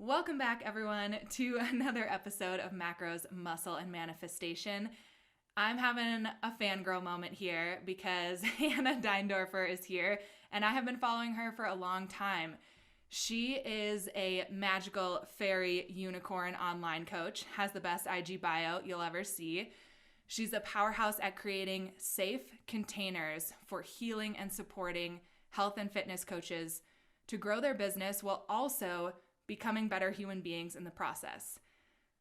Welcome back, everyone, to another episode of Macros, Muscle, and Manifestation. I'm having a fangirl moment here because Hannah Diendorfer is here, and I have been following her for a long time. She is a magical fairy unicorn online coach, has the best IG bio you'll ever see. She's a powerhouse at creating safe containers for healing and supporting health and fitness coaches to grow their business while also becoming better human beings in the process.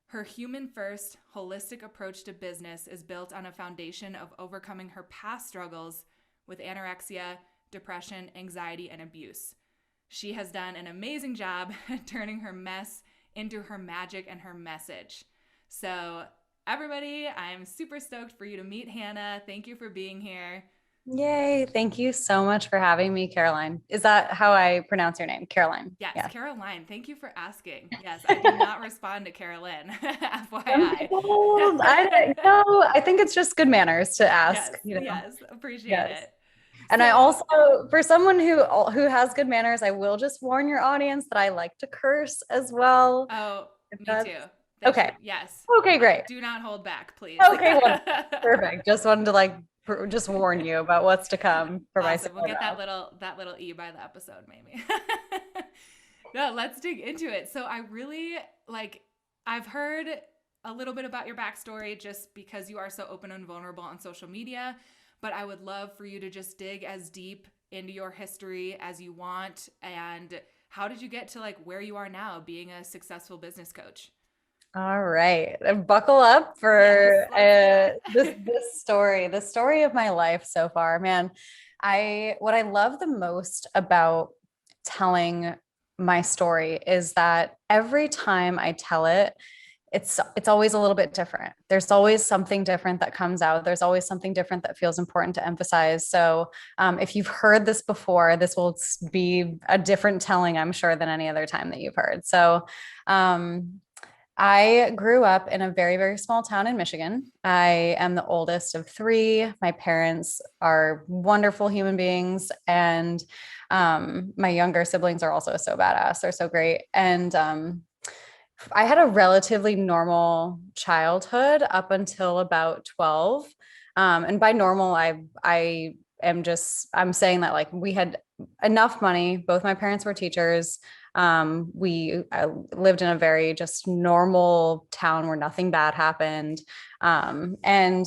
Her human-first, holistic approach to business is built on a foundation of overcoming her past struggles with anorexia, depression, anxiety, and abuse. She has done an amazing job turning her mess into her magic and her message. So, everybody, I'm super stoked for you to meet Hannah. Thank you for being here. Yay. Thank you so much for having me, Caroline. Is that how I pronounce your name? Caroline. Yes, Yeah. Caroline. Thank you for asking. Yes, I did not respond to Carolyn, I'm FYI. told. I don't know. I think it's just good manners to ask, Yes, appreciate Yes. it. And I So, also, for someone who has good manners, I will just warn your audience that I like to curse as well. oh, If me that's too. okay. Yes. Okay, great. Do not hold back, please. Okay, well, perfect. Just wanted to just warn you about what's to come for my Awesome. We'll sale get now. that little E by the episode, maybe. No, let's dig into it. So I really I've heard a little bit about your backstory just because you are so open and vulnerable on social media, but I would love for you to just dig as deep into your history as you want. And how did you get to where you are now, being a successful business coach? All right. Buckle up Yes, for let's do this it. the story of my life so far. Man, what I love the most about telling my story is that every time I tell it, it's always a little bit different. There's always something different that comes out. There's always something different that feels important to emphasize. So, if you've heard this before, this will be a different telling, I'm sure, than any other time that you've heard. So, I grew up in a very, very small town in Michigan. I am the oldest of three. My parents are wonderful human beings, and my younger siblings are also so badass. They're so great. And I had a relatively normal childhood up until about 12. And by normal, I'm saying that we had enough money. Both my parents were teachers. I lived in a very just normal town where nothing bad happened. And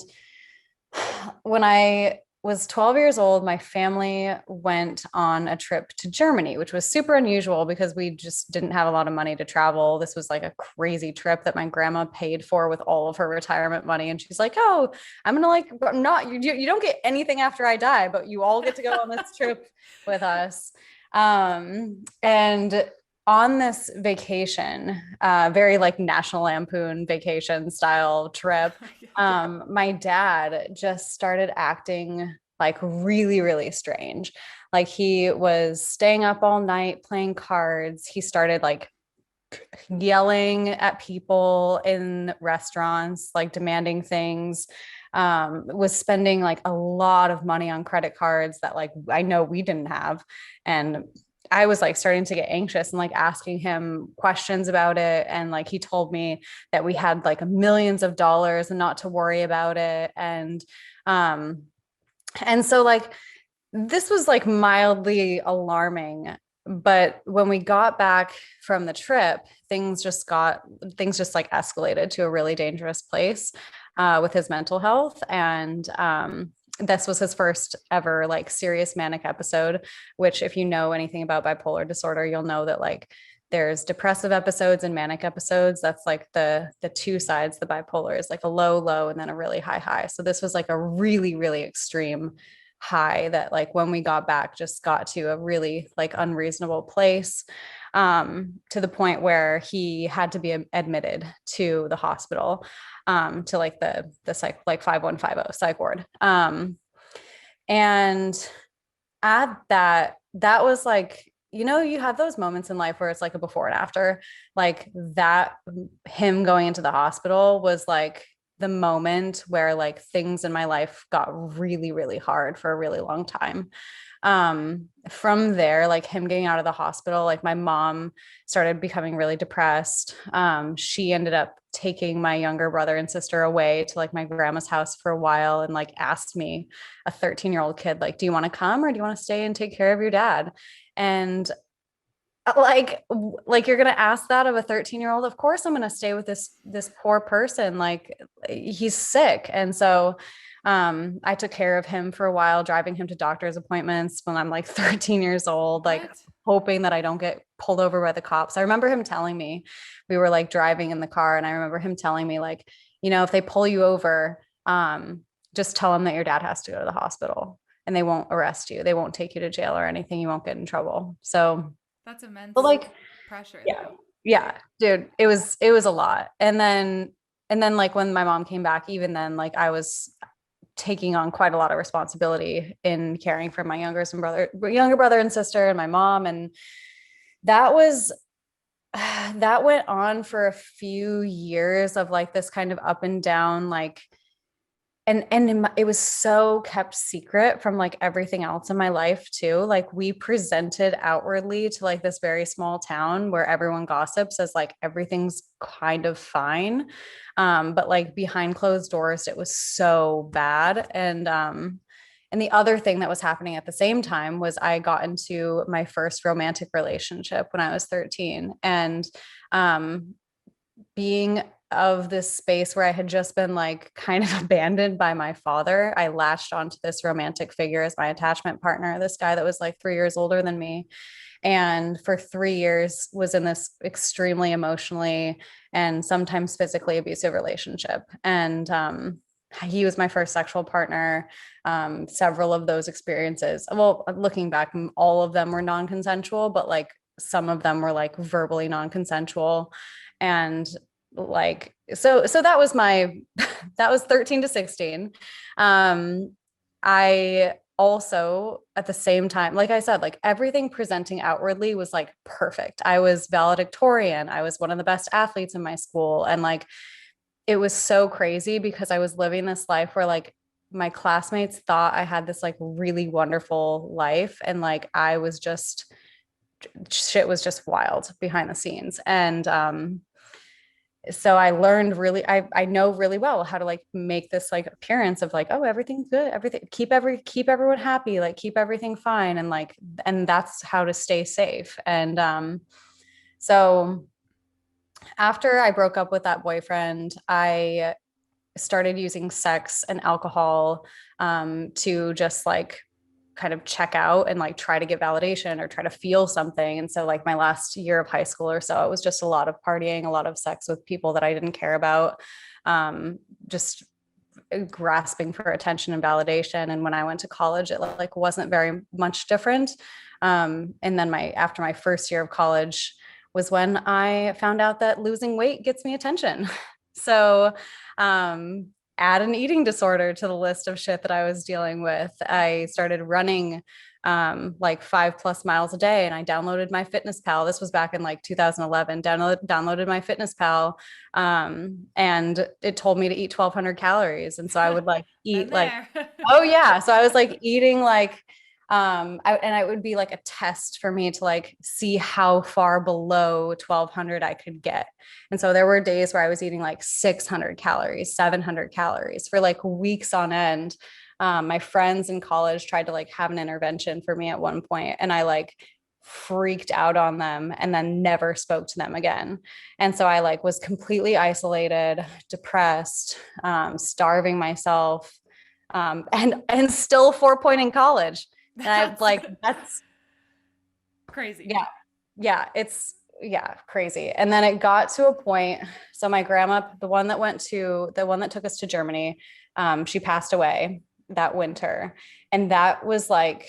when I was 12 years old, my family went on a trip to Germany, which was super unusual because we just didn't have a lot of money to travel. This was like a crazy trip that my grandma paid for with all of her retirement money. And she's like, "Oh, I'm going to not, you don't get anything after I die, but you all get to go on this trip with us." And on this vacation, very National Lampoon vacation style trip, my dad just started acting really, really strange. Like he was staying up all night playing cards. He started yelling at people in restaurants, demanding things. Was spending a lot of money on credit cards that I know we didn't have. And I was starting to get anxious and asking him questions about it. And he told me that we had millions of dollars and not to worry about it. And so this was mildly alarming. But when we got back from the trip, things just escalated to a really dangerous place with his mental health. And this was his first ever serious manic episode, which if you know anything about bipolar disorder, you'll know that there's depressive episodes and manic episodes. That's the two sides. The bipolar is a low, low, and then a really high, high. So this was a really, really extreme high that when we got back just got to a really unreasonable place, to the point where he had to be admitted to the hospital, to the psych 5150 psych ward. And at that was you have those moments in life where it's a before and after, that him going into the hospital was the moment where things in my life got really, really hard for a really long time. From there, like him getting out of the hospital, like my mom started becoming really depressed. She ended up taking my younger brother and sister away to like my grandma's house for a while and like asked me, a 13-year-old kid, like, do you want to come or do you want to stay and take care of your dad? And like you're gonna ask that of a 13-year-old? Of course I'm gonna stay with this poor person. Like he's sick. And so I took care of him for a while, driving him to doctor's appointments when I'm like 13 years old, like What? hoping that I don't get pulled over by the cops. I remember him telling me, we were like driving in the car, and I remember him telling me, like, if they pull you over, just tell them that your dad has to go to the hospital and they won't arrest you. They won't take you to jail or anything. You won't get in trouble. So, That's but immense like, pressure yeah, though. yeah, dude, it was a lot. And then like when my mom came back, even then, like I was taking on quite a lot of responsibility in caring for my younger brother and sister and my mom. And that was that went on for a few years of like this kind of up and down, like, and it was so kept secret from like everything else in my life too. Like we presented outwardly to like this very small town where everyone gossips as like everything's kind of fine, but like behind closed doors it was so bad. And the other thing that was happening at the same time was I got into my first romantic relationship when I was 13. And um being of this space where I had just been like kind of abandoned by my father, I latched onto this romantic figure as my attachment partner, this guy that was like 3 years older than me. And for 3 years was in this extremely emotionally and sometimes physically abusive relationship. And he was my first sexual partner. Several of those experiences, well, looking back, all of them were non-consensual, but like some of them were like verbally non-consensual. And like so that was my that was 13 to 16. I also at the same time, like I said, like everything presenting outwardly was like perfect. I was valedictorian, I was one of the best athletes in my school, and like it was so crazy because I was living this life where like my classmates thought I had this like really wonderful life, and like I was just shit was just wild behind the scenes. And so I learned really, I know really well how to like make this like appearance of like, oh, everything's good, everything, keep everyone happy, like keep everything fine. And like, and that's how to stay safe. And so after I broke up with that boyfriend, I started using sex and alcohol to just like kind of check out and like try to get validation or try to feel something. And so like my last year of high school or so, it was just a lot of partying, a lot of sex with people that I didn't care about, just grasping for attention and validation. And when I went to college, it like wasn't very much different. And then after my first year of college was when I found out that losing weight gets me attention. So add an eating disorder to the list of shit that I was dealing with. I started running like 5+ miles a day, and I downloaded my Fitness Pal. This was back in like 2011. Downloaded my Fitness Pal, and it told me to eat 1,200 calories, and so I would like Been eat like, there. oh yeah. So I was like eating like and it would be like a test for me to like see how far below 1,200 I could get. And so there were days where I was eating like 600 calories, 700 calories for like weeks on end. My friends in college tried to like have an intervention for me at one point, and I like freaked out on them and then never spoke to them again. And so I like was completely isolated, depressed, starving myself, and still 4 point in college. And I That's like that's crazy. yeah, yeah, it's yeah, crazy. And then it got to a point. So my grandma, the one that took us to Germany, she passed away that winter. And that was like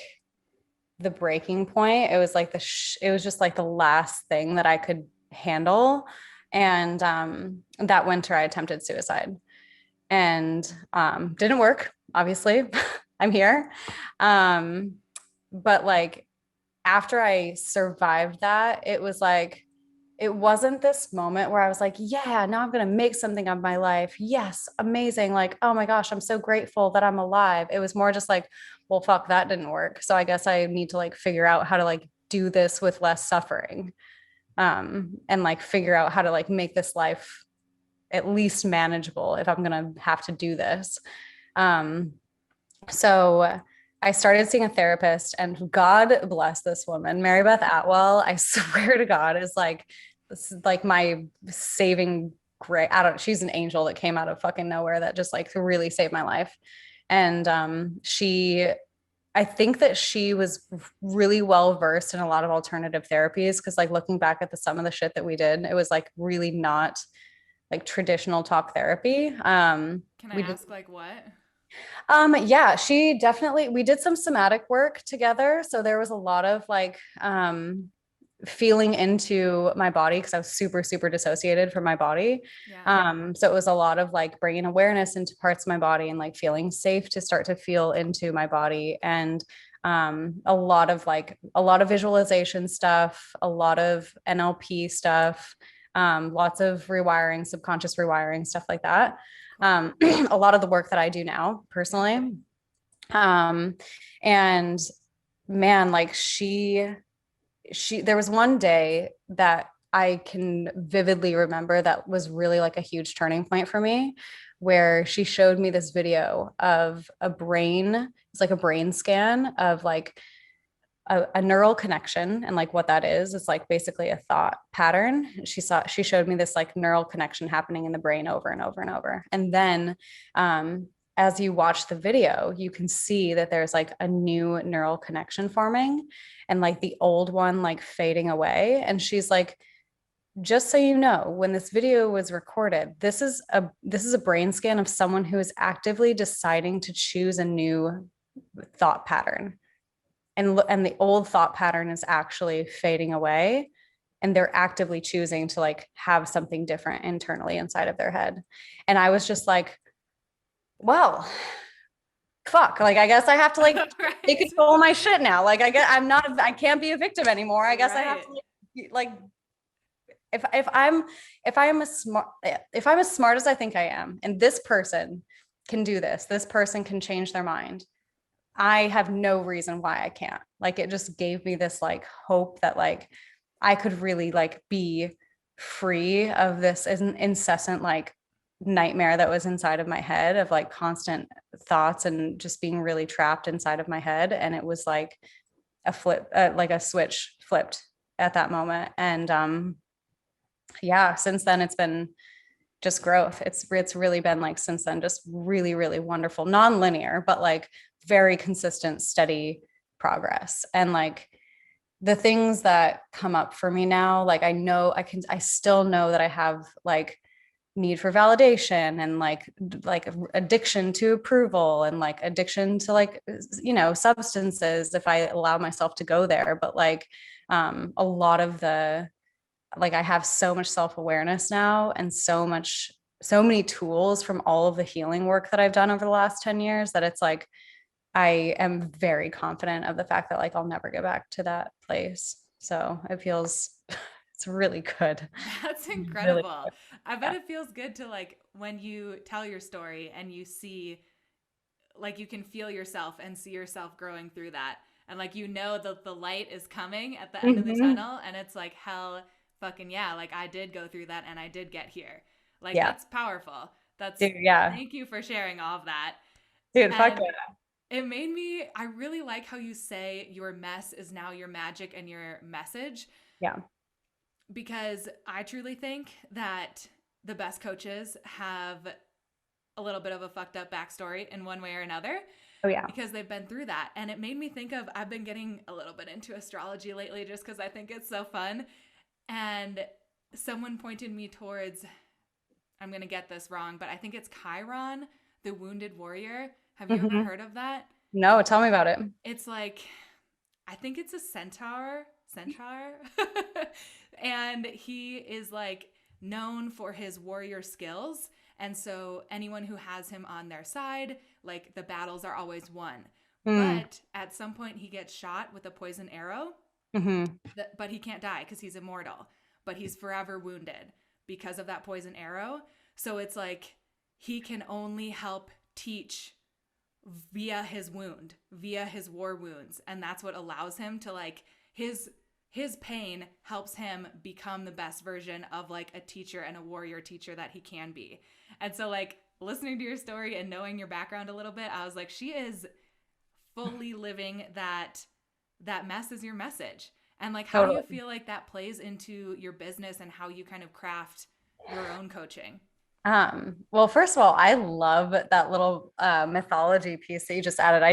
the breaking point. It was like it was just like the last thing that I could handle. And that winter I attempted suicide, and didn't work, obviously. I'm here. But like after I survived that, it was like it wasn't this moment where I was like, yeah, now I'm going to make something of my life. Yes, amazing. Like, oh my gosh, I'm so grateful that I'm alive. It was more just like, well, fuck, that didn't work. So I guess I need to like figure out how to like do this with less suffering. And like figure out how to like make this life at least manageable if I'm going to have to do this. Um, so I started seeing a therapist, and God bless this woman, Mary Beth Atwell. I swear to God, is like, this is like my saving grace. I don't, she's an angel that came out of fucking nowhere that just like really saved my life. And I think that she was really well versed in a lot of alternative therapies, because like looking back at some of the shit that we did, it was like really not like traditional talk therapy. Can I We did ask like what? yeah, she definitely, we did some somatic work together. So there was a lot of like feeling into my body, because I was super, super dissociated from my body. Yeah. So it was a lot of like bringing awareness into parts of my body and like feeling safe to start to feel into my body. And a lot of visualization stuff, a lot of NLP stuff, lots of rewiring, subconscious rewiring, stuff like that. Cool. A lot of the work that I do now Yeah. personally. Um, and man, like there was one day that I can vividly remember that was really like a huge turning point for me, where she showed me this video of a brain. It's like a brain scan of like a neural connection, and like what that is. It's like basically a thought pattern. She showed me this like neural connection happening in the brain over and over and over. And then as you watch the video, you can see that there's like a new neural connection forming, and like the old one like fading away. And she's like, just so you know, when this video was recorded, this is a brain scan of someone who is actively deciding to choose a new thought pattern, and the old thought pattern is actually fading away, and they're actively choosing to like have something different internally inside of their head. And I was just like, well, fuck, like I guess I have to like take Right. control of my shit now. Like I can't be a victim anymore. I guess I have Right. to like if I'm as smart as I think I am, and this person can do this person can change their mind, I have no reason why I can't. Like it just gave me this like hope that like I could really like be free of this incessant like nightmare that was inside of my head, of like constant thoughts and just being really trapped inside of my head. And it was like like a switch flipped at that moment. And yeah, since then it's been just growth. It's really been like since then just really, really wonderful, non-linear, but like very consistent, steady progress. And like the things that come up for me now, like I still know that I have like need for validation, and like addiction to approval, and like addiction to like substances, if I allow myself to go there. But like a lot of the like I have so much self-awareness now, and so many tools from all of the healing work that I've done over the last 10 years, that it's like I am very confident of the fact that like I'll never get back to that place. So it feels it's really good. That's Really incredible. good. I bet Yeah. it feels good to like when you tell your story and you see, like, you can feel yourself and see yourself growing through that. And like, that the light is coming at the end of the Mhm. tunnel. And it's like, hell fucking yeah. Like, I did go through that and I did get here. Like, Yeah. that's powerful. Dude, yeah. Thank you for sharing all of that. Dude, fuck And yeah. I really like how you say your mess is now your magic and your message, Yeah. because I truly think that the best coaches have a little bit of a fucked up backstory in one way or another, Oh yeah. because they've been through that. And it made me think of, I've been getting a little bit into astrology lately just because I think it's so fun. And someone pointed me towards, I'm going to get this wrong, but I think it's Chiron, the wounded warrior. Have you ever Mhm. heard of that? No, tell me about it. It's like, I think it's a centaur. And he is like known for his warrior skills. And so anyone who has him on their side, like the battles are always won. Mm. But at some point he gets shot with a poison arrow, Hmm. but he can't die because he's immortal. but he's forever wounded because of that poison arrow. So it's like he can only help teach via his wound, via his war wounds. And that's what allows him to like his pain helps him become the best version of like a teacher and a warrior teacher that he can be. And so like listening to your story and knowing your background a little bit, I was like, she is fully living that mess is your message. And like, how do you feel like that plays into your business and how you kind of craft your own coaching? Well, first of all, I love that little mythology piece that you just added.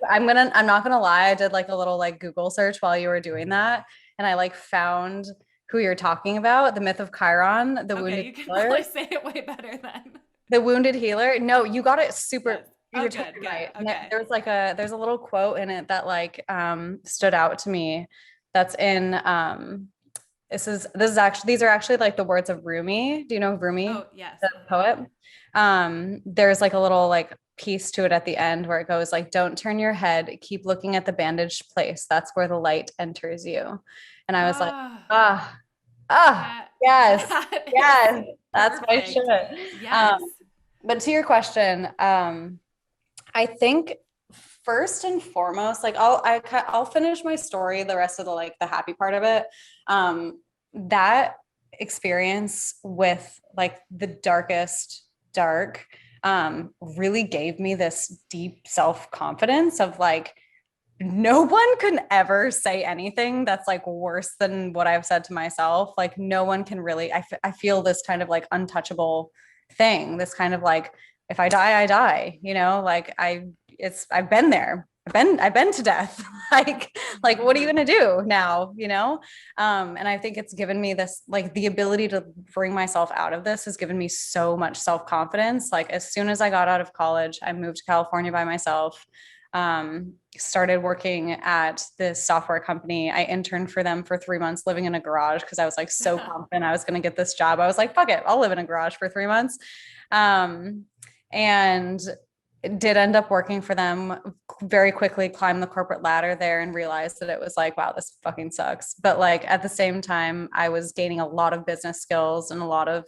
I'm not gonna lie, I did like a little like Google search while you were doing that, and I like found who you're talking about, the myth of Chiron, the Okay, wounded you can healer. probably say it way better then. The wounded healer. No, you got it super. Yes. You Oh, were good, totally good. right. Okay. There's a little quote in it that like stood out to me. That's in this is actually these are actually like the words of Rumi. Do you know Rumi, Oh, yes. the poet? There's like a little like piece to it at the end where it goes like, "Don't turn your head, keep looking at the bandaged place. That's where the light enters you." And I was like, Oh, ah, ah, that yes, that is yes, that's my shit. perfect. Yes. But to your question, I think first and foremost, like I'll finish my story, the rest of the like the happy part of it. That experience with like the darkest dark really gave me this deep self-confidence of like no one can ever say anything that's like worse than what I've said to myself. Like no one can really, I feel this kind of like untouchable thing, this kind of like, if I die, I die, you know, like I've been there. I've been to death. like, what are you going to do now? You know? And I think it's given me this, like the ability to bring myself out of this has given me so much self-confidence. Like as soon as I got out of college, I moved to California by myself, started working at this software company. I interned for them for 3 months living in a garage because I was like so confident I was going to get this job. I was like, fuck it, I'll live in a garage for 3 months. And did end up working for them, very quickly climbed the corporate ladder there and realized that it was like, wow, this fucking sucks. But like at the same time, I was gaining a lot of business skills and a lot of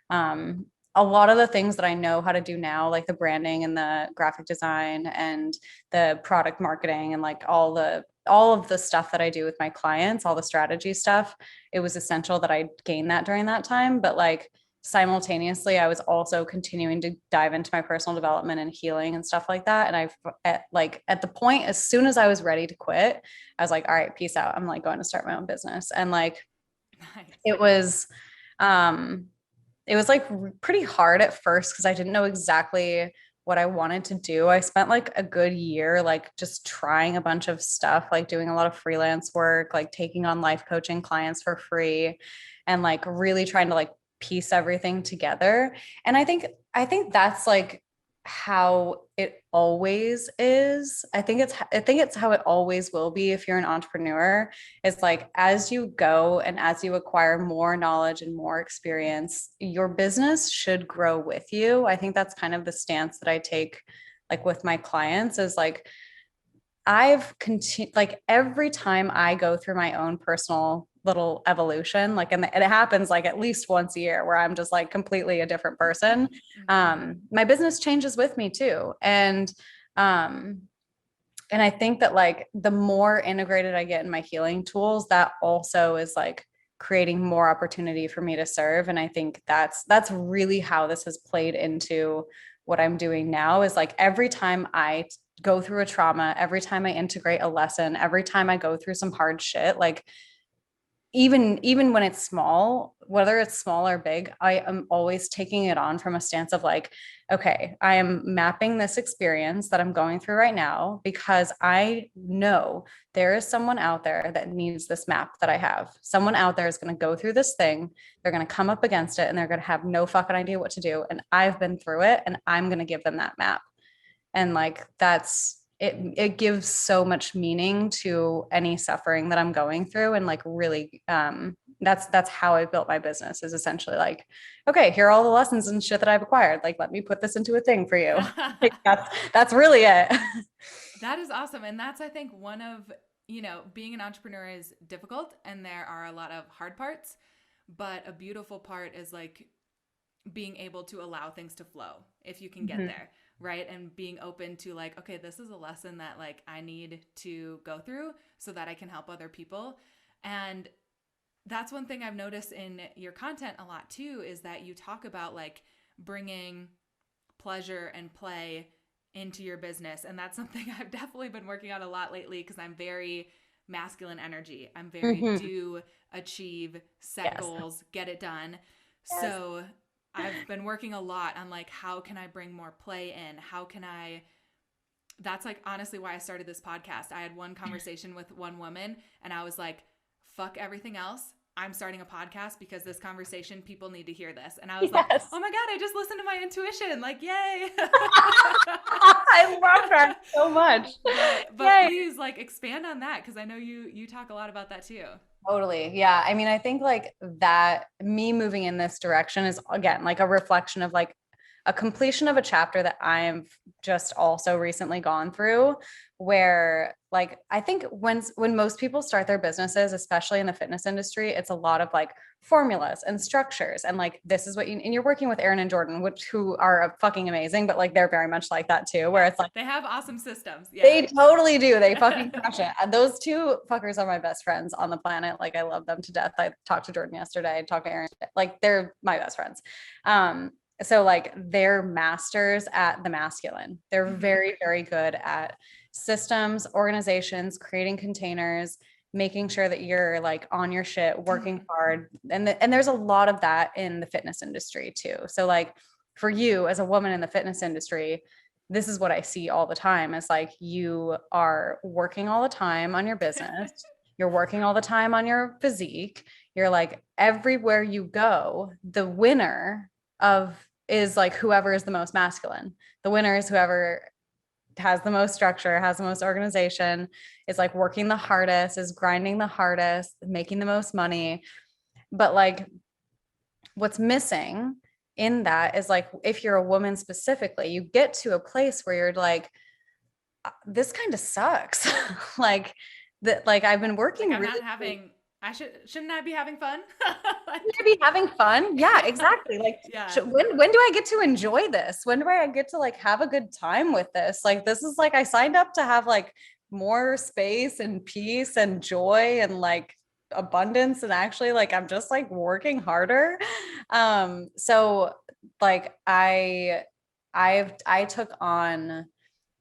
the things that I know how to do now, like the branding and the graphic design and the product marketing and like all of the stuff that I do with my clients, all the strategy stuff, it was essential that I gain that during that time. But like simultaneously, I was also continuing to dive into my personal development and healing and stuff like that. And at the point, as soon as I was ready to quit, I was like, all right, peace out. I'm like going to start my own business. And like, Nice. um, it was like pretty hard at first because I didn't know exactly what I wanted to do. I spent like a good year, like just trying a bunch of stuff, like doing a lot of freelance work, like taking on life coaching clients for free and like really trying to like piece everything together. And I think that's like how it always is. I think it's how it always will be if you're an entrepreneur. It's like as you go and as you acquire more knowledge and more experience, your business should grow with you. I think that's kind of the stance that I take like with my clients is like I've continued like every time I go through my own personal little evolution, like, and it happens like at least once a year where I'm just like completely a different person. My business changes with me too. Um, and I think that like the more integrated I get in my healing tools, that also is like creating more opportunity for me to serve. And I think that's really how this has played into what I'm doing now is like every time I go through a trauma, every time I integrate a lesson, every time I go through some hard shit, like even when it's small, whether it's small or big, I am always taking it on from a stance of like, okay, I am mapping this experience that I'm going through right now because I know there is someone out there that needs this map that I have. Someone out there is going to go through this thing. They're going to come up against it and they're going to have no fucking idea what to do. And I've been through it and I'm going to give them that map. And like it gives so much meaning to any suffering that I'm going through. And like really that's how I built my business is essentially like, okay, here are all the lessons and shit that I've acquired. Like, let me put this into a thing for you. Like, that's really it. That is awesome. And that's, I think, one of, being an entrepreneur is difficult and there are a lot of hard parts. but a beautiful part is like being able to allow things to flow if you can get Mhm. there, right? And being open to like, okay, this is a lesson that like I need to go through so that I can help other people. And that's one thing I've noticed in your content a lot too, is that you talk about like bringing pleasure and play into your business. And that's something I've definitely been working on a lot lately because I'm very masculine energy. I'm very Mhm. do, achieve, set Yes. goals, get it done. Yes. So I've been working a lot on like, how can I bring more play in? How can I that's like honestly why I started this podcast. I had one conversation with one woman and I was like, fuck everything else. I'm starting a podcast because this conversation, people need to hear this. And I was like, Yes. oh my God, I just listened to my intuition. Like, yay. I love that so much. but Yay. please like expand on that because I know you talk a lot about that too. Totally. Yeah. I mean, I think like that me moving in this direction is again like a reflection of like a completion of a chapter that I've just also recently gone through where like I think when most people start their businesses, especially in the fitness industry, it's a lot of like formulas and structures and like this is what you and you're working with Aaron and Jordan, which who are fucking amazing, but like they're very much like that too, where it's like They have awesome systems. Yeah. they totally do. They fucking crush it. And those two fuckers are my best friends on the planet. Like I love them to death. I talked to Jordan yesterday. I talked to Aaron. Like they're my best friends. So like they're masters at the masculine. They're very, very good at systems, organizations, creating containers, making sure that you're like on your shit, working hard. And there's a lot of that in the fitness industry too. So like for you as a woman in the fitness industry, this is what I see all the time. It's like you are working all the time on your business. You're working all the time on your physique. You're like everywhere you go, the winner of is like whoever is the most masculine. The winner is whoever has the most structure, has the most organization, is like working the hardest, is grinding the hardest, making the most money. But like what's missing in that is like if you're a woman specifically, you get to a place where you're like, this kind of sucks. like that, like I've been Like working I'm really not having shouldn't I be having fun? to be having fun. Yeah, exactly. Like Yeah. when do I get to enjoy this? When do I get to like have a good time with this? Like this is like I signed up to have like more space and peace and joy and like abundance and actually like I'm just like working harder. So like I took on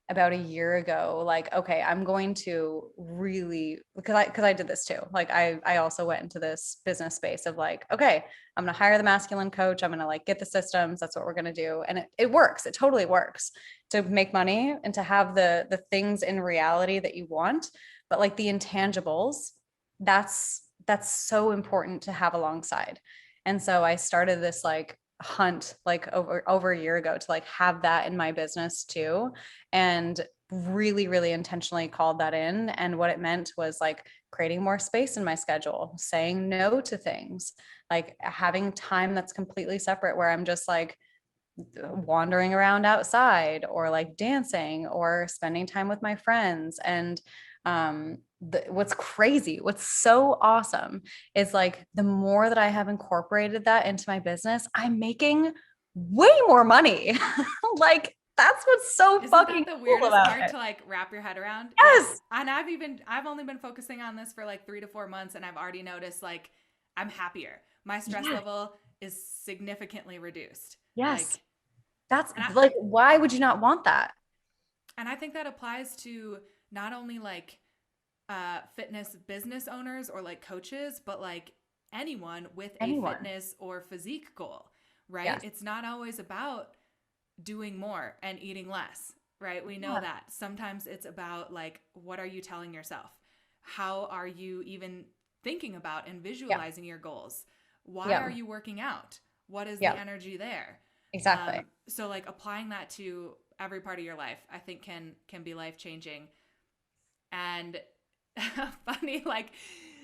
about a year ago like okay I'm going to really because I did this too like I also went into this business space of like okay I'm going to hire the masculine coach, I'm going to like get the systems, that's what we're going to do, and it works, it totally works to make money and to have the things in reality that you want, but like the intangibles, that's so important to have alongside. And so I started this like hunt like over a year ago to like have that in my business too, and really really intentionally called that in. And what it meant was like creating more space in my schedule, saying no to things, like having time that's completely separate where I'm just like wandering around outside or like dancing or spending time with my friends. And what's crazy, what's so awesome is like the more that I have incorporated that into my business, I'm making way more money. like that's what's so Isn't fucking that the cool weirdest about part it. to like wrap your head around? Yeah. Yes. And I've only been focusing on this for like 3 to 4 months and I've already noticed like I'm happier. My stress Yes. level is significantly reduced. Yes. Like That's and I like, why would you not want that? and I think that applies to not only like fitness business owners or like coaches, but like anyone with a Anyone. fitness or physique goal, right? Yes. It's not always about doing more and eating less, right? We know Yeah. that. Sometimes it's about like, what are you telling yourself? How are you even thinking about and Yeah. visualizing your goals? Why Yeah. are you working out? What is the Yeah. energy there? Exactly. So like applying that to every part of your life, I think can be life changing. And funny like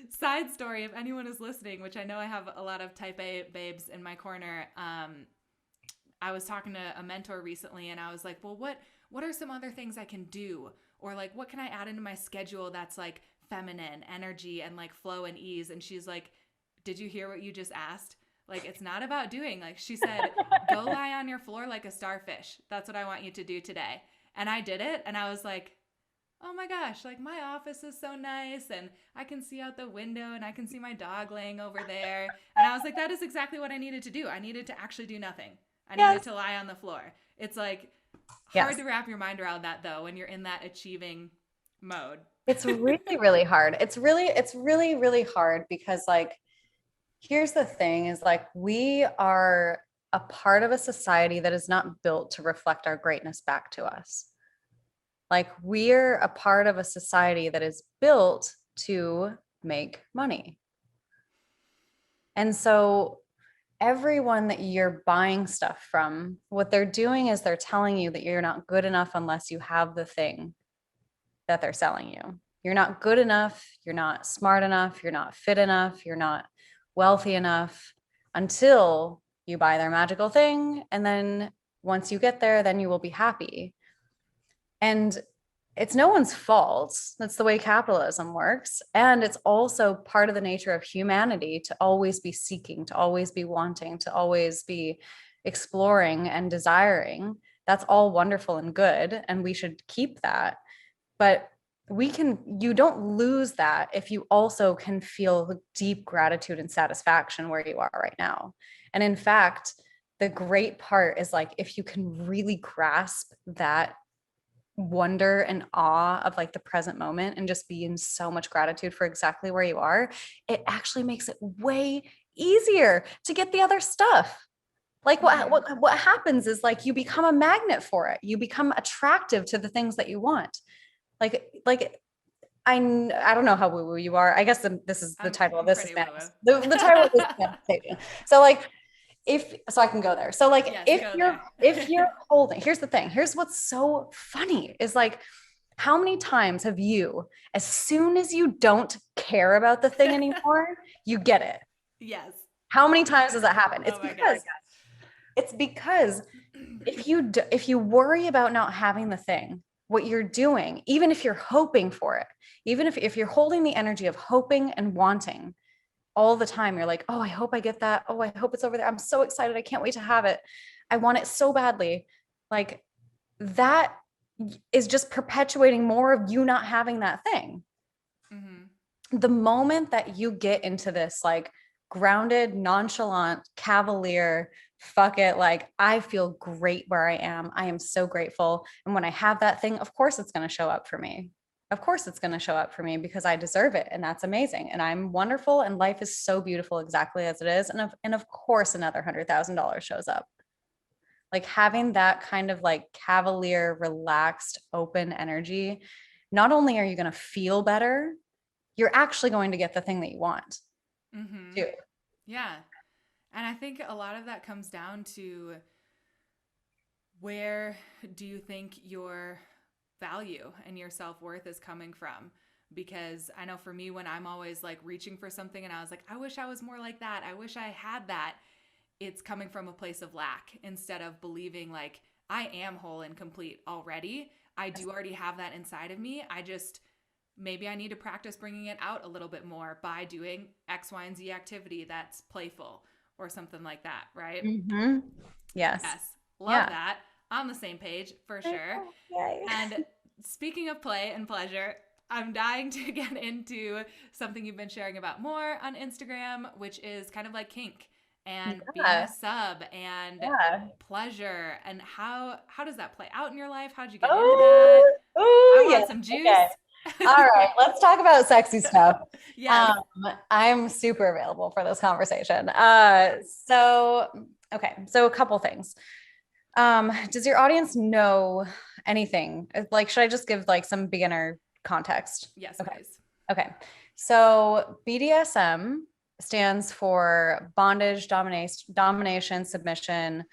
side story, if anyone is listening, which I know I have a lot of type A babes in my corner. I was talking to a mentor recently and I was like, well, what are some other things I can do? Or like, what can I add into my schedule that's like feminine energy and like flow and ease? And she's like, did you hear what you just asked? Like, it's not about doing. Like, she said, go lie on your floor like a starfish. That's what I want you to do today. And I did it. And I was like, oh my gosh, like my office is so nice. And I can see out the window and I can see my dog laying over there. And I was like, that is exactly what I needed to do. I needed to actually do nothing. I needed Yes. to lie on the floor. It's like hard Yes. to wrap your mind around that though when you're in that achieving mode. It's really, really hard. It's really, really hard because like, here's the thing is like, we are a part of a society that is not built to reflect our greatness back to us. Like we're a part of a society that is built to make money. And so everyone that you're buying stuff from, what they're doing is they're telling you that you're not good enough unless you have the thing that they're selling you. You're not good enough. You're not smart enough. You're not fit enough. You're not wealthy enough until you buy their magical thing. And then once you get there, then you will be happy. And it's no one's fault. That's the way capitalism works. And it's also part of the nature of humanity to always be seeking, to always be wanting, to always be exploring and desiring. That's all wonderful and good. And we should keep that. But you don't lose that if you also can feel deep gratitude and satisfaction where you are right now. And in fact, the great part is like, if you can really grasp that wonder and awe of like the present moment and just be in so much gratitude for exactly where you are, it actually makes it way easier to get the other stuff. Like what happens is like you become a magnet for it. You become attractive to the things that you want. Like I don't know how woo-woo you are. I guess this is the title of this. The title of this conversation. So like, so I can go there. So like, yes, if you're holding, here's the thing. Here's what's so funny is like, how many times have you, as soon as you don't care about the thing anymore, you get it? Yes. How many times does that happen? It's because if you worry about not having the thing, what you're doing, even if you're hoping for it, even if you're holding the energy of hoping and wanting all the time, you're like, oh, I hope I get that. Oh, I hope it's over there. I'm so excited. I can't wait to have it. I want it so badly. Like that is just perpetuating more of you not having that thing. Mm-hmm. The moment that you get into this like grounded, nonchalant, cavalier, fuck it, like I feel great where I am. I am so grateful. And when I have that thing, of course it's going to show up for me. Of course it's going to show up for me because I deserve it. And that's amazing. And I'm wonderful. And life is so beautiful exactly as it is. And of course, another $100,000 shows up. Like having that kind of like cavalier, relaxed, open energy, not only are you going to feel better, you're actually going to get the thing that you want. Mm-hmm. Too. Yeah. And I think a lot of that comes down to where do you think your value and your self-worth is coming from? Because I know for me, when I'm always like reaching for something and I was like, I wish I was more like that, I wish I had that, it's coming from a place of lack instead of believing like I am whole and complete already. I do already have that inside of me. Maybe I need to practice bringing it out a little bit more by doing X, Y, and Z activity that's playful or something like that, right? Mm-hmm. Yes. Love that. On the same page for sure. Yay. And speaking of play and pleasure, I'm dying to get into something you've been sharing about more on Instagram, which is kind of like kink and being a sub and pleasure. And how does that play out in your life? How'd you get into that? I want some juice. Okay. All right, let's talk about sexy stuff. Yes. I'm super available for this conversation. So a couple things. Does your audience know anything? Like, should I just give like some beginner context? Yes, please. Okay. So BDSM stands for bondage, domination, submission,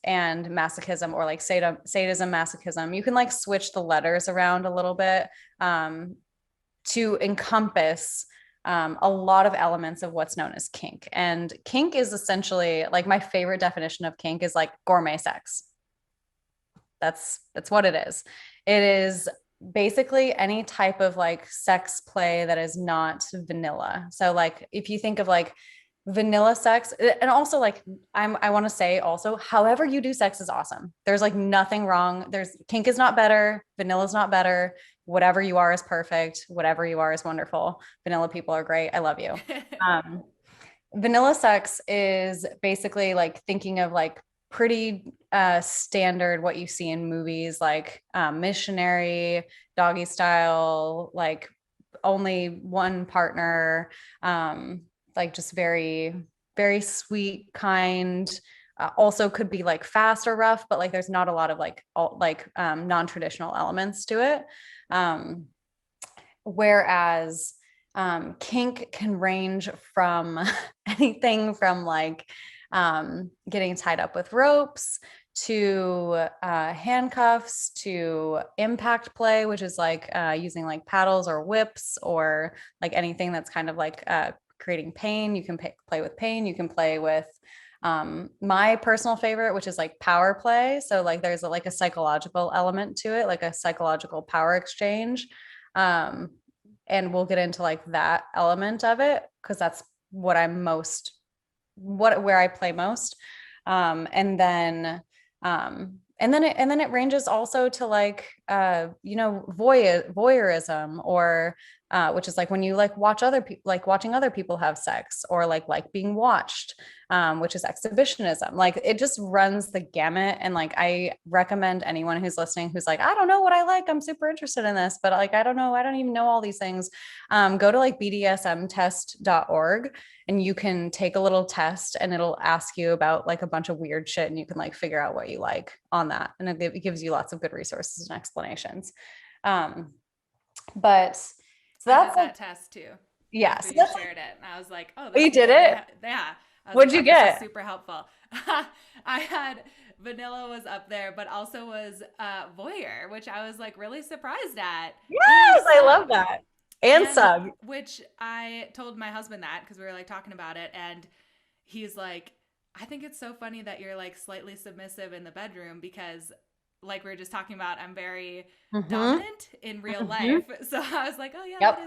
and masochism, or like sadism, masochism. You can like switch the letters around a little bit to encompass a lot of elements of what's known as kink. And kink is essentially like my favorite definition of kink is like gourmet sex. That's what it is. It is basically any type of like sex play that is not vanilla. So like if you think of like vanilla sex, and also like I want to say also, however you do sex is awesome. There's like nothing wrong. There's kink is not better, vanilla is not better. Whatever you are is perfect. Whatever you are is wonderful. Vanilla people are great. I love you. Um, Vanilla sex is basically like thinking of like pretty standard what you see in movies like missionary, doggy style, like only one partner, like just very sweet, kind. Also could be like fast or rough, but like there's not a lot of like non-traditional elements to it. Um, Whereas kink can range from anything from like getting tied up with ropes to handcuffs to impact play, which is like using like paddles or whips or like anything that's kind of like creating pain. You can play with pain. You can play with my personal favorite, which is like power play. So like there's like a psychological element to it, like a psychological power exchange. Um, and we'll get into like that element of it because that's what I'm most where I play most. And then it ranges also to like voyeurism or which is like when you like watch other people, like watching other people have sex, or like being watched, which is exhibitionism. Like it just runs the gamut. And like I recommend anyone who's listening who's like, I don't know what I like, I'm super interested in this, but like I don't know, I don't even know all these things. Go to like bdsmtest.org and you can take a little test and it'll ask you about like a bunch of weird shit and you can like figure out what you like on that. And it gives you lots of good resources and explanations. But so I that's did like, that test too. yeah. After So you that's shared it, and I was like, "Oh, oh, this you is did really, it. yeah." I was What'd like, you "Oh, this is get? super helpful." I had vanilla was up there, but also was voyeur, which I was like really surprised at, and Yes, I love sub, that. And and sub. which I told my husband that because we were like talking about it, and he's like, "I think it's so funny that you're like slightly submissive in the bedroom because." Like we were just talking about, I'm very Mm-hmm. dominant in real life. Mm-hmm. So I was like, oh yeah, Yep.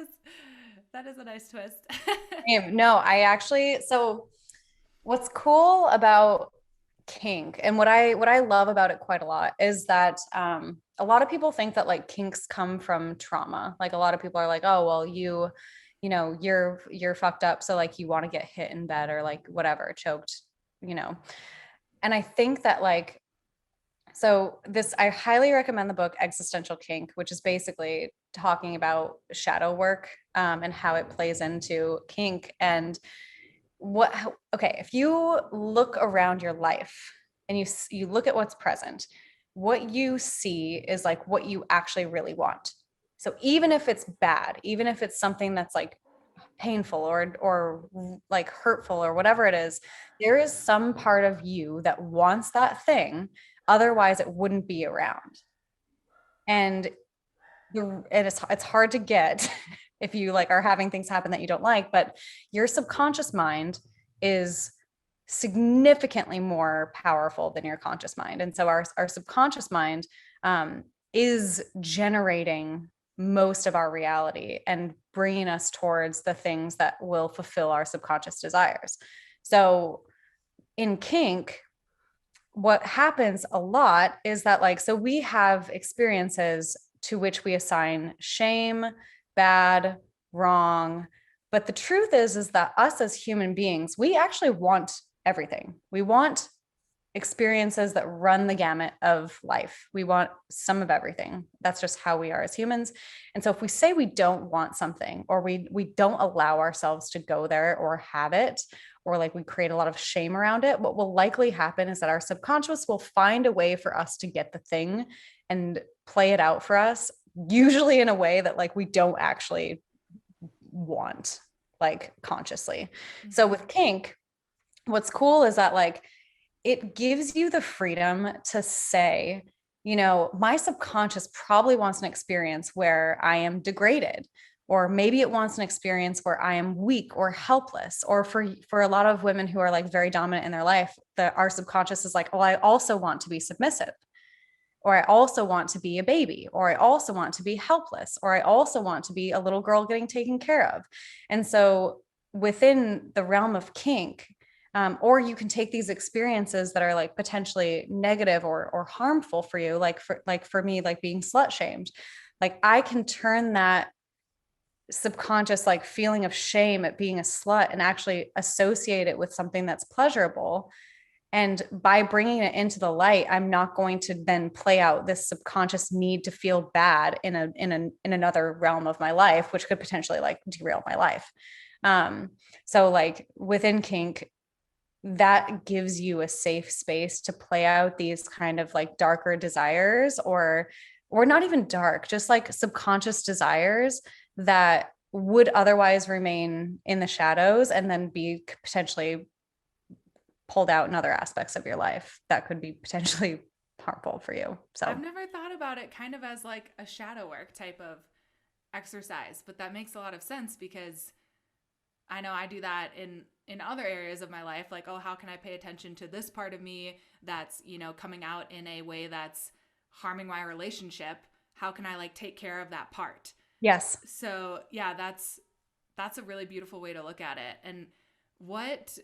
that is a nice twist. No, I actually, so what's cool about kink and what I love about it quite a lot is that a lot of people think that like kinks come from trauma. Like a lot of people are like, oh well, you're fucked up, so like you want to get hit in bed or like whatever, choked, you know. And I think that like so this I highly recommend the book Existential Kink, which is basically talking about shadow work and how it plays into kink. And what okay, if you look around your life and you look at what's present, what you see is like what you actually really want. So even if it's bad, even if it's something that's like painful or like hurtful or whatever it is, there is some part of you that wants that thing, otherwise it wouldn't be around. And it's hard to get if you like are having things happen that you don't like, but your subconscious mind is significantly more powerful than your conscious mind. And so our subconscious mind is generating most of our reality and bringing us towards the things that will fulfill our subconscious desires. So in kink, what happens a lot is that like so we have experiences to which we assign shame, bad, wrong, but the truth is that us as human beings, we actually want everything. We want experiences that run the gamut of life. We want some of everything. That's just how we are as humans. And so if we say we don't want something, or we don't allow ourselves to go there or have it, or like we create a lot of shame around it, what will likely happen is that our subconscious will find a way for us to get the thing and play it out for us, usually in a way that like we don't actually want, like consciously. So Mm-hmm. with kink, what's cool is that like it gives you the freedom to say, my subconscious probably wants an experience where I am degraded, or maybe it wants an experience where I am weak or helpless, or for a lot of women who are like very dominant in their life, that our subconscious is like, oh, I also want to be submissive. or I also want to be a baby, or I also want to be helpless, or I also want to be a little girl getting taken care of. And so within the realm of kink, or you can take these experiences that are like potentially negative or harmful for you, like for me, like being slut shamed. Like I can turn that subconscious like feeling of shame at being a slut and actually associate it with something that's pleasurable. And by bringing it into the light, I'm not going to then play out this subconscious need to feel bad in another realm of my life, which could potentially like derail my life. So like within kink, that gives you a safe space to play out these kind of like darker desires, or not even dark, just like subconscious desires that would otherwise remain in the shadows and then be potentially pulled out in other aspects of your life that could be potentially harmful for you. I've So, never thought about it kind of as like a shadow work type of exercise, but that makes a lot of sense because I know I do that in other areas of my life, like, oh, how can I pay attention to this part of me that's, coming out in a way that's harming my relationship? How can I like take care of that part? yes. So, yeah, that's a really beautiful way to look at it. And what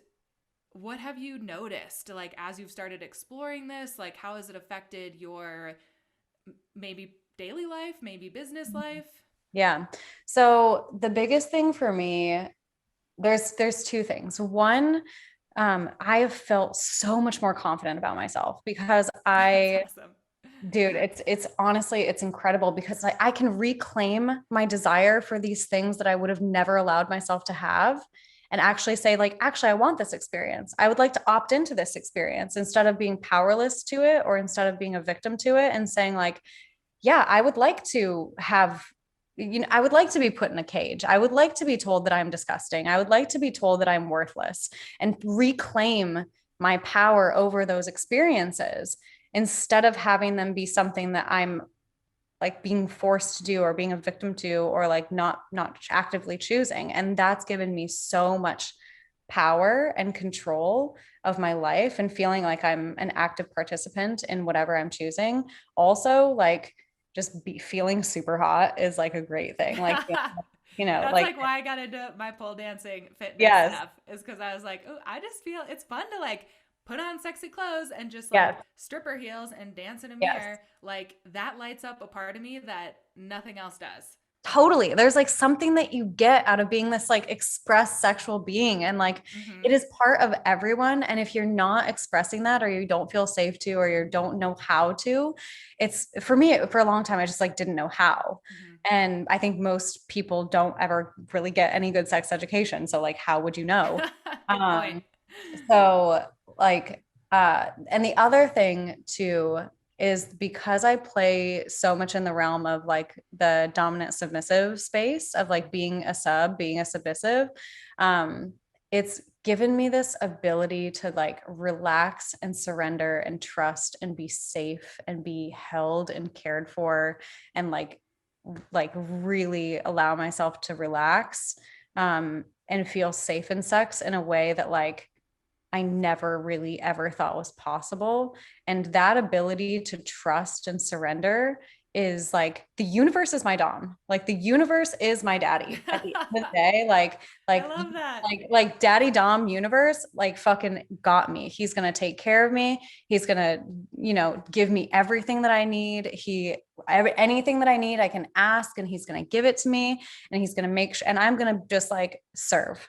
what have you noticed like as you've started exploring this? Like how has it affected your maybe daily life, maybe business life? Yeah. So the biggest thing for me, there's two things. One, I have felt so much more confident about myself because That's I, awesome. dude, it's honestly, it's incredible because I can reclaim my desire for these things that I would have never allowed myself to have, and actually say like, actually, I want this experience. I would like to opt into this experience instead of being powerless to it, or instead of being a victim to it, and saying like, yeah, I would like to have, I would like to be put in a cage. I would like to be told that I'm disgusting. I would like to be told that I'm worthless, and reclaim my power over those experiences instead of having them be something that I'm like being forced to do, or being a victim to, or like not actively choosing. And that's given me so much power and control of my life, and feeling like I'm an active participant in whatever I'm choosing. Also, like just feeling super hot is like a great thing. Like, That's like like why I got into my pole dancing fitness yes, stuff is because I was like, oh, I just feel it's fun to like put on sexy clothes and just like yes, stripper heels and dance in a yes. mirror. Like that lights up a part of me that nothing else does. Totally. There's like something that you get out of being this like express sexual being. And like Mm-hmm. it is part of everyone. And if you're not expressing that, or you don't feel safe to, or you don't know how to, it's for me, for a long time, I just like didn't know how. Mm-hmm. And I think most people don't ever really get any good sex education. So like, how would you know? Good point. Um, so like, and the other thing too is because I play so much in the realm of like the dominant submissive space of like being a sub, being a submissive, um, it's given me this ability to like relax and surrender and trust and be safe and be held and cared for, and like really allow myself to relax, and feel safe in sex in a way that like I never really ever thought was possible. And that ability to trust and surrender is like the universe is my dom. Like the universe is my daddy at the end of the day. I Like, love that. like daddy dom universe, like fucking got me. He's going to take care of me. He's going to, give me everything that I need. Anything that I need, I can ask, and he's going to give it to me, and he's going to make sure, and I'm going to just like serve.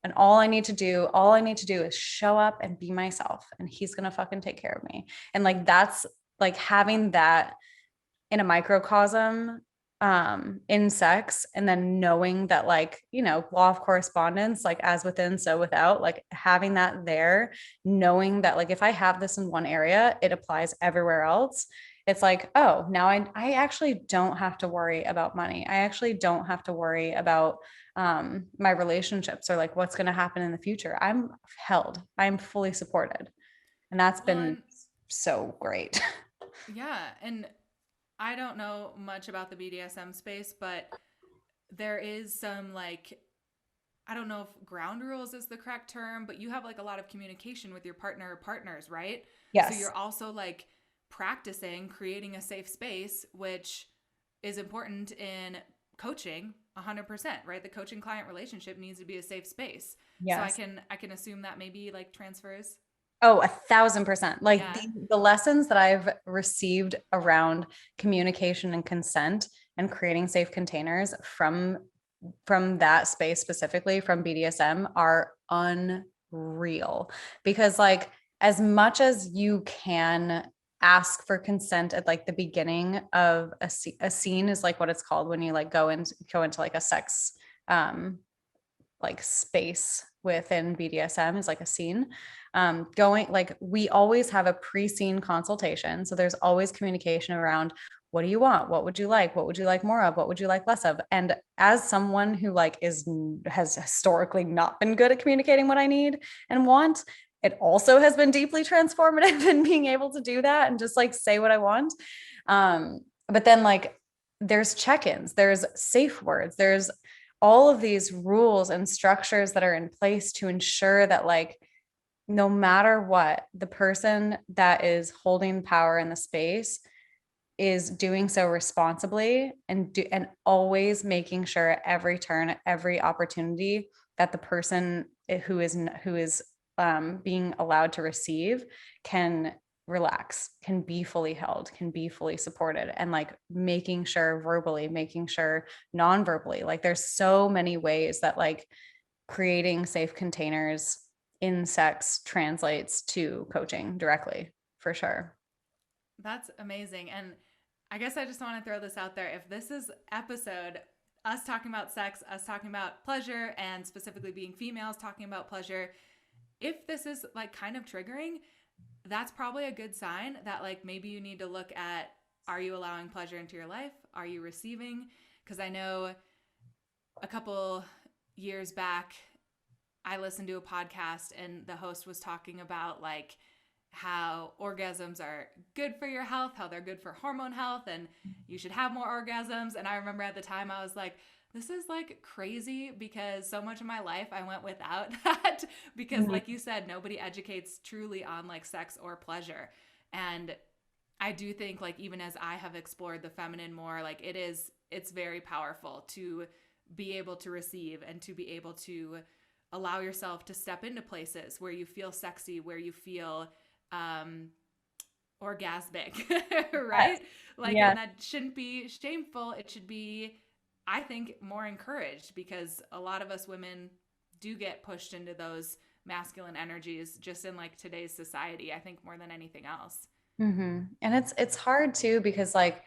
And all I need to do is show up and be myself, and he's going to fucking take care of me. And like, that's like having that in a microcosm, in sex, and then knowing that like, law of correspondence, like as within, so without, like having that there, knowing that like, if I have this in one area, it applies everywhere else. It's like, oh, now I actually don't have to worry about money. I actually don't have to worry about my relationships, or like what's going to happen in the future. I'm held, I'm fully supported. And that's Well, been and so great. yeah, and I don't know much about the BDSM space, but there is some like I don't know if ground rules is the correct term, but you have like a lot of communication with your partner or partners, right? So Yes. you're also like practicing creating a safe space, which is important in coaching 100%, right? The coaching client relationship needs to be a safe space. So Yes. I can assume that maybe like transfers. Oh, 1,000%. Like Yeah. the lessons that I've received around communication and consent and creating safe containers from that space, specifically from BDSM, are unreal. Because like as much as you can ask for consent at like the beginning of a scene is like what it's called when you like go into like a sex like space within BDSM is like a scene. Going like we always have a pre-scene consultation. So there's always communication around what do you want? What would you like? What would you like more of? What would you like less of? And as someone who like has historically not been good at communicating what I need and want, it also has been deeply transformative in being able to do that and just like say what I want. But then like there's check-ins, there's safe words, there's all of these rules and structures that are in place to ensure that like no matter what, the person that is holding power in the space is doing so responsibly and always making sure at every turn, at every opportunity that the person who is being allowed to receive can relax, can be fully held, can be fully supported, and like making sure verbally, making sure non-verbally, like there's so many ways that like creating safe containers in sex translates to coaching directly, for sure. That's amazing. And I guess I just want to throw this out there. If this is episode, us talking about sex, us talking about pleasure, and specifically being females talking about pleasure, if this is like kind of triggering, that's probably a good sign that like maybe you need to look at, are you allowing pleasure into your life? Are you receiving? Because I know a couple years back, I listened to a podcast and the host was talking about like how orgasms are good for your health, how they're good for hormone health, and you should have more orgasms. And I remember at the time I was like, this is like crazy because so much of my life I went without that because Mhm. like you said, nobody educates truly on like sex or pleasure. And I do think like even as I have explored the feminine more, like it's very powerful to be able to receive and to be able to allow yourself to step into places where you feel sexy, where you feel um orgasmic, Yes. right? Like, Yes. and that shouldn't be shameful. It should be, I think, more encouraged because a lot of us women do get pushed into those masculine energies just in like today's society, I think more than anything else. And it's hard too because like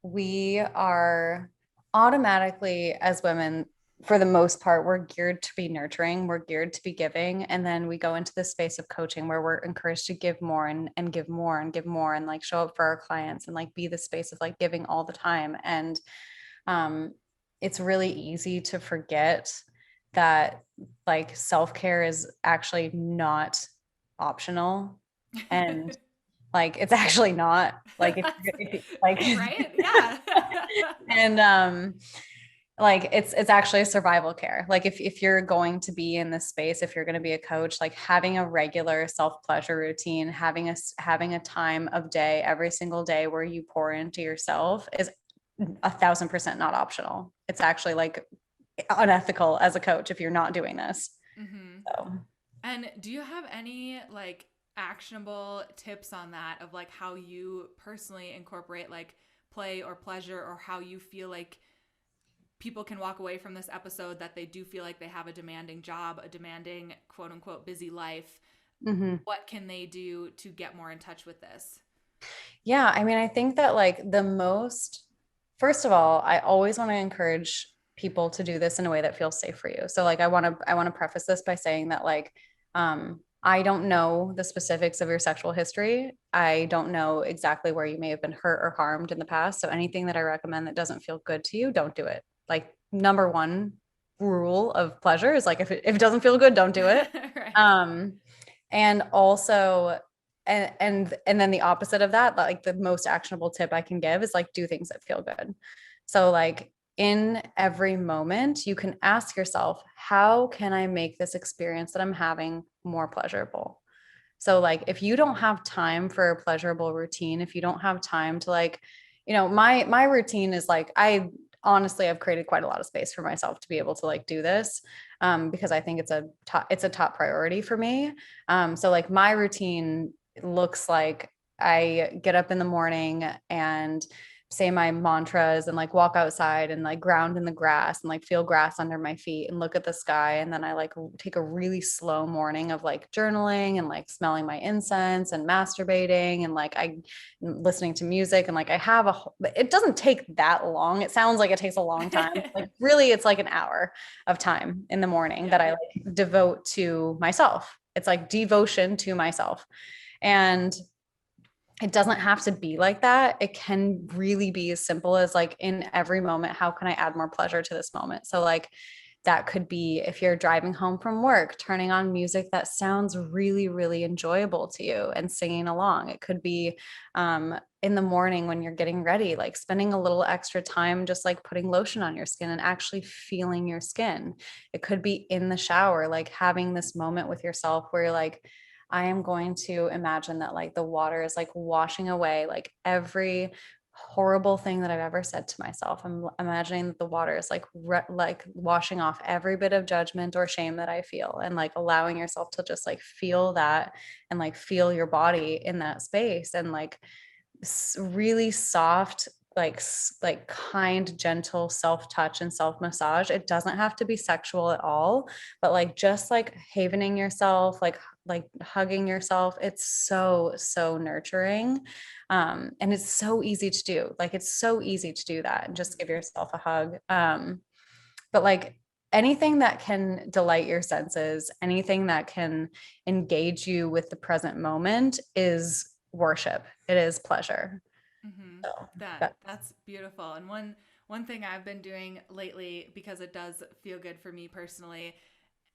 we are automatically as women, for the most part, we're geared to be nurturing, we're geared to be giving, and then we go into the space of coaching where we're encouraged to give more and give more and give more and like show up for our clients and like be the space of like giving all the time. And um it's really easy to forget that like self-care is actually not optional, and like it's actually not like if like Right? Yeah. and like it's actually a survival care. Like if you're going to be in this space, if you're going to be a coach, like having a regular self-pleasure routine, having a time of day every single day where you pour into yourself is 1,000% not optional. It's actually like unethical as a coach if you're not doing this. Hmm. So And do you have any like actionable tips on that of like how you personally incorporate like play or pleasure or how you feel like people can walk away from this episode that they do feel like they have a demanding job, a demanding quote unquote busy life? mhm. What can they do to get more in touch with this? Yeah, I mean, I think that like the most, first of all, I always want to encourage people to do this in a way that feels safe for you. So like I want to preface this by saying that like I don't know the specifics of your sexual history. I don't know exactly where you may have been hurt or harmed in the past. So anything that I recommend that doesn't feel good to you, don't do it. Like number one rule of pleasure is like if it doesn't feel good, don't do it. Right. Um and also and then the opposite of that, like the most actionable tip I can give is like do things that feel good. So like in every moment you can ask yourself, how can I make this experience that I'm having more pleasurable? So like if you don't have time for a pleasurable routine, if you don't have time to like, my routine is like, I honestly I've created quite a lot of space for myself to be able to like do this, because I think it's a top priority for me. So like my routine looks like I get up in the morning and say my mantras and like walk outside and like ground in the grass and like feel grass under my feet and look at the sky. And then I like take a really slow morning of like journaling and like smelling my incense and masturbating and like I listening to music. And like I have it doesn't take that long. It sounds like it takes a long time. Like really, it's like an hour of time in the morning that I like devote to myself. It's like devotion to myself. And it doesn't have to be like that. It can really be as simple as like in every moment, how can I add more pleasure to this moment? So like that could be if you're driving home from work, turning on music that sounds really, really enjoyable to you and singing along. It could be in the morning when you're getting ready, like spending a little extra time just like putting lotion on your skin and actually feeling your skin. It could be in the shower, like having this moment with yourself where you're like, I am going to imagine that like the water is like washing away like every horrible thing that I've ever said to myself. I'm imagining that the water is like like washing off every bit of judgment or shame that I feel, and like allowing yourself to just like feel that and like feel your body in that space, and like really soft, like kind, gentle self-touch and self-massage. It doesn't have to be sexual at all, but like just like havening yourself, like hugging yourself. It's so nurturing. And it's so easy to do. Like it's so easy to do that and just give yourself a hug. But like anything that can delight your senses, anything that can engage you with the present moment is worship. It is pleasure. Mm-hmm. So That's beautiful. And one thing I've been doing lately, because it does feel good for me personally,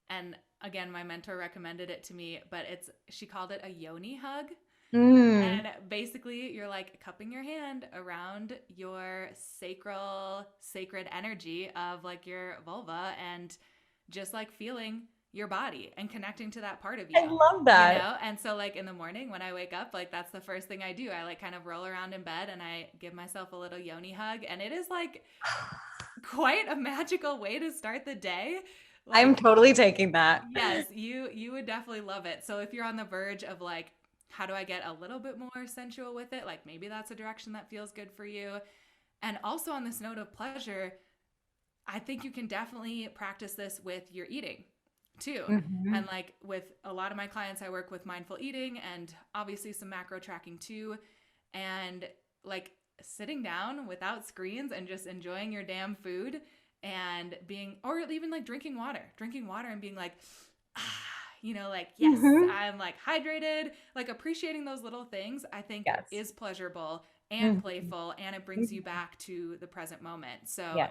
and again, my mentor recommended it to me, but she called it a Yoni hug. mm, And basically, you're like cupping your hand around your sacred energy of like your vulva and just like feeling your body and connecting to that part of I you, love you that. know? And so, like in the morning when I wake up, like that's the first thing I do. I like kind of roll around in bed and I give myself a little Yoni hug. And it is like quite a magical way to start the day. I'm Like, totally taking that. yes, you would definitely love it. So if you're on the verge of like, how do I get a little bit more sensual with it? Like maybe that's a direction that feels good for you. And also on this note of pleasure, I think you can definitely practice this with your eating too. And Mhm. like with a lot of my clients, I work with mindful eating and obviously some macro tracking too. And like sitting down without screens and just enjoying your damn food and being, or even like drinking water and being like, ah, like, yes, Mhm. I'm like hydrated, like appreciating those little things, I think Yes. is pleasurable and Mhm. playful and it brings you Mhm. back to the present moment. So Yeah.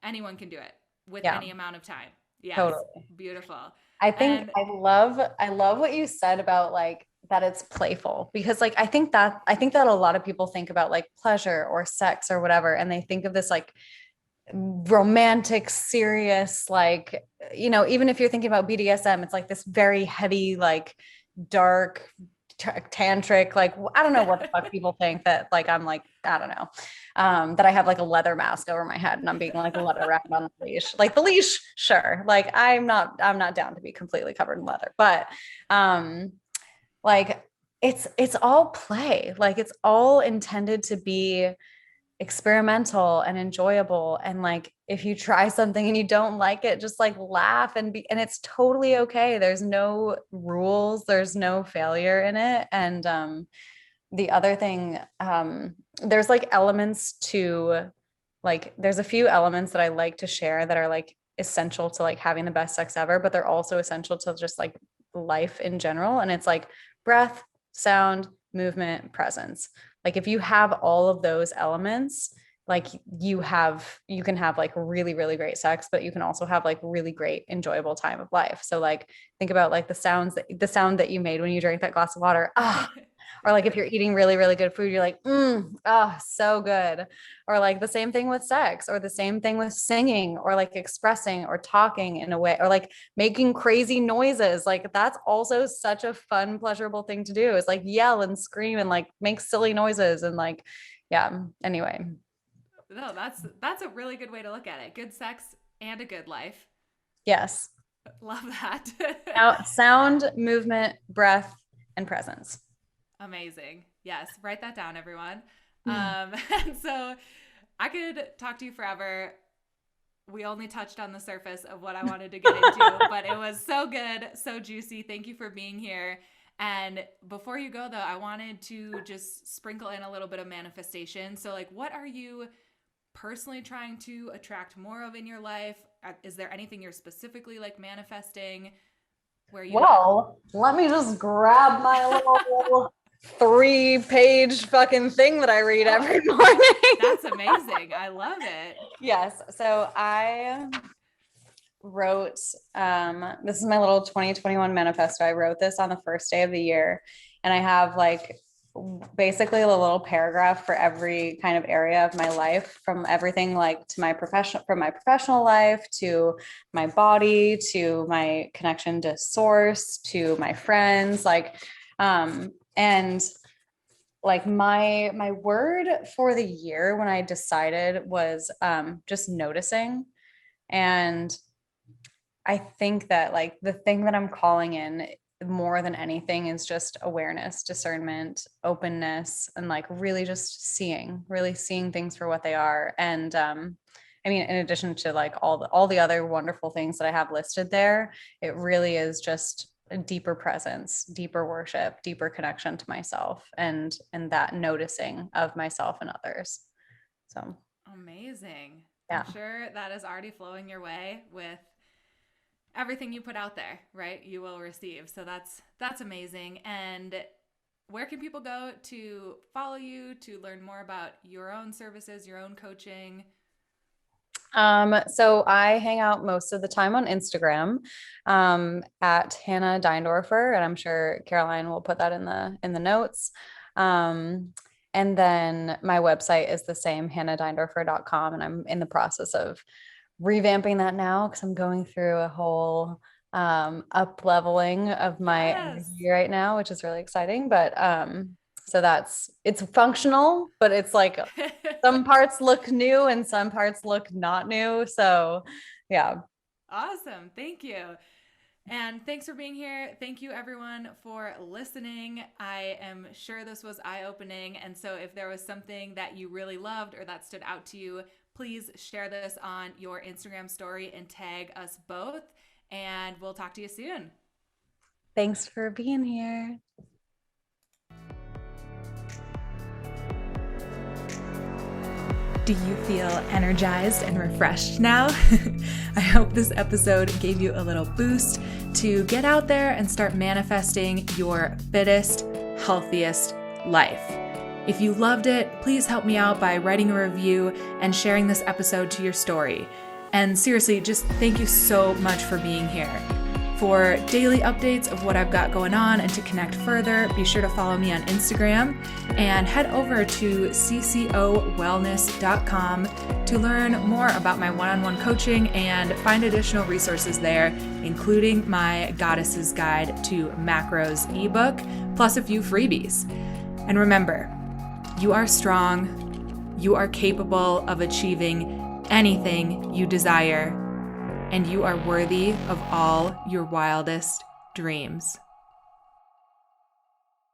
anyone can do it with Yeah. any amount of time. Yes, Totally. beautiful. I think And I love what you said about like that it's playful, because like I think that a lot of people think about like pleasure or sex or whatever, and they think of this like romantic, serious, like, even if you're thinking about BDSM, it's like this very heavy, like dark, tantric, like I don't know what the fuck people think that like I'm like, I don't know, that I have like a leather mask over my head and I'm being like led around on the leash. Like the leash, sure. Like I'm not down to be completely covered in leather, but um like it's all play. Like it's all intended to be experimental and enjoyable, and like if you try something and you don't like it, just like laugh and it's totally okay. There's no rules, there's no failure in it. And the other thing, there's like elements to, like there's a few elements that I like to share that are like essential to like having the best sex ever, but they're also essential to just like life in general. And it's like breath, sound, movement, presence. Like if you have all of those elements, like you can have like really, really great sex, but you can also have like really great, enjoyable time of life. So like think about like the sound that you made when you drank that glass of water. Ah, Or like if you're eating really, really good food, you're like, oh, so good. Or like the same thing with sex, or the same thing with singing, or like expressing or talking in a way, or like making crazy noises. Like that's also such a fun, pleasurable thing to do, is like yell and scream and like make silly noises and like, yeah. Anyway. No, that's a really good way to look at it. Good sex and a good life. Yes. Love that. Now, sound, movement, breath, and presence. Amazing. Yes, write that down, everyone. And so I could talk to you forever. We only touched on the surface of what I wanted to get into, but it was so good, so juicy. Thank you for being here. And before you go, though, I wanted to just sprinkle in a little bit of manifestation. So, like, what are you personally trying to attract more of in your life? Is there anything you're specifically like manifesting? Well, let me just grab my little 3-page fucking thing that I read every morning. That's amazing. I love it. Yes. So I wrote, this is my little 2021 manifesto. I wrote this on the first day of the year, and I have like basically a little paragraph for every kind of area of my life, from everything like to my professional life, to my body, to my connection to source, to my friends, like, and like my word for the year when I decided was just noticing. And I think that like the thing that I'm calling in more than anything is just awareness, discernment, openness, and like really just really seeing things for what they are. And I mean, in addition to like all the other wonderful things that I have listed there, it really is just a deeper presence, deeper worship, deeper connection to myself, and that noticing of myself and others. So amazing. Yeah. I'm sure that is already flowing your way with everything you put out there, right? You will receive. So that's amazing. And where can people go to follow you, to learn more about your own services, your own coaching? So I hang out most of the time on Instagram, at Hannah Diendorfer, and I'm sure Caroline will put that in the notes. And then my website is the same, hannahdiendorfer.com, and I'm in the process of revamping that now because I'm going through a whole up leveling of my energy right now, which is really exciting. But so it's functional, but it's like some parts look new and some parts look not new. So yeah. Awesome. Thank you. And thanks for being here. Thank you, everyone, for listening. I am sure this was eye-opening. And so if there was something that you really loved or that stood out to you, please share this on your Instagram story and tag us both. And we'll talk to you soon. Thanks for being here. Do you feel energized and refreshed now? I hope this episode gave you a little boost to get out there and start manifesting your fittest, healthiest life. If you loved it, please help me out by writing a review and sharing this episode to your story. And seriously, just thank you so much for being here. For daily updates of what I've got going on and to connect further, be sure to follow me on Instagram and head over to ccowellness.com to learn more about my one-on-one coaching and find additional resources there, including my Goddess's Guide to Macros ebook, plus a few freebies. And remember, you are strong, you are capable of achieving anything you desire, and you are worthy of all your wildest dreams.